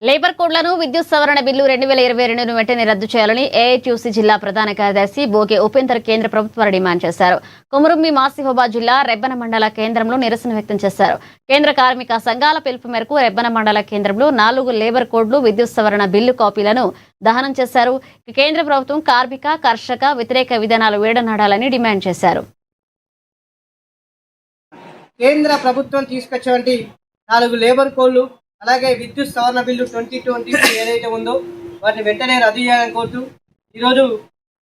Labour కోడ్లను విద్యుత్ సవరణ బిల్లు 2022ను వెంటనే రద్దు చేయాలని ఏఐట్యూసీ జిల్లా ప్రధాన కార్యదర్శి బోగే ఉపేందర్ కేంద్ర ప్రభుత్వాన్ని డిమాండ్ చేశారు. కొమురంభీం ఆసిఫాబాద్ జిల్లా రెబ్బన మండల కేంద్రంలో నిరసన వ్యక్తం చేశారు. కేంద్ర కార్మిక సంఘాల పిలుపు మేరకు రెబ్బన మండల కేంద్రంలో 4 లేబర్ కోడ్లు విద్యుత్ సవరణ బిల్లు కాపీలను దహనం చేశారు. కేంద్ర ప్రభుత్వం కార్మిక కర్షక వ్యతిరేక విధానాలు వీడనాడాలని డిమాండ్ చేశారు. కేంద్ర ప్రభుత్వం తీసుకొచ్చేటువంటి 4 లేబర్ కోడ్లు అలాగే విద్యుత్ సవరణ బిల్లు 2020 ఏదైతే ఉందో వాటిని వెంటనే రద్దు చేయాలని కోరుతూ ఈరోజు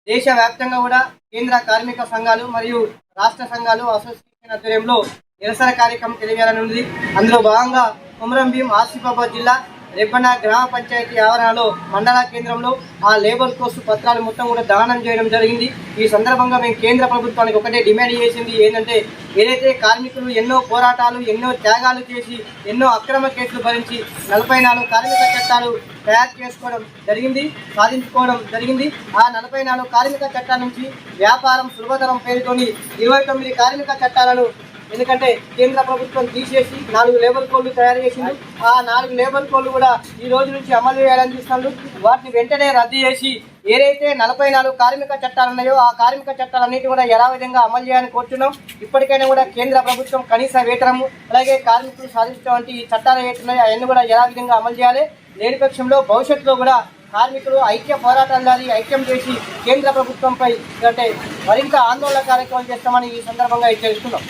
దేశవ్యాప్తంగా కూడా కేంద్ర కార్మిక సంఘాలు మరియు రాష్ట్ర సంఘాలు అసోసియేషన్ ఆధ్వర్యంలో నిరసన కార్యక్రమం తెలియాలని ఉంది. అందులో భాగంగా కొమురంభీం ఆసిఫాబాద్ జిల్లా రెబ్బన గ్రామ పంచాయతీ ఆవరణలో మండల కేంద్రంలో ఆ లేబర్ కోర్సు పత్రాలు మొత్తం కూడా దహనం చేయడం జరిగింది. ఈ సందర్భంగా మేము కేంద్ర ప్రభుత్వానికి ఒకటే డిమాండ్ చేసింది ఏంటంటే, ఏదైతే కార్మికులు ఎన్నో పోరాటాలు ఎన్నో త్యాగాలు చేసి ఎన్నో అక్రమ కేసులు భరించి 44 కార్మిక చట్టాలు తయారు చేసుకోవడం జరిగింది, సాధించుకోవడం జరిగింది. ఆ 44 కార్మిక చట్టాల నుంచి వ్యాపారం సులభతరం పేరుతోని 29 కార్మిక చట్టాలను ఎందుకంటే కేంద్ర ప్రభుత్వం తీసేసి 4 లేబర్ కోడ్లు తయారు చేసింది. ఆ 4 లేబర్ కోడ్లు కూడా ఈ రోజు నుంచి అమలు చేయాలని చూస్తున్నారు. వాటిని వెంటనే రద్దు చేసి ఏదైతే 44 కార్మిక చట్టాలు ఉన్నాయో ఆ కార్మిక చట్టాలన్నిటి కూడా ఎలా విధంగా అమలు చేయాలని కోరుతున్నాం. ఇప్పటికైనా కూడా కేంద్ర ప్రభుత్వం కనీస వేతనము అలాగే కార్మికులు సాధించినటువంటి ఈ చట్టాలు ఏవైతున్నాయో అవన్నీ కూడా ఎలా విధంగా అమలు చేయాలి. లేని పక్షంలో భవిష్యత్తులో కూడా కార్మికులు ఐక్య పోరాటాలు ఐక్యం చేసి కేంద్ర ప్రభుత్వంపై అంటే మరింత ఆందోళన కార్యక్రమం చేస్తామని ఈ సందర్భంగా హెచ్చరిస్తున్నాం.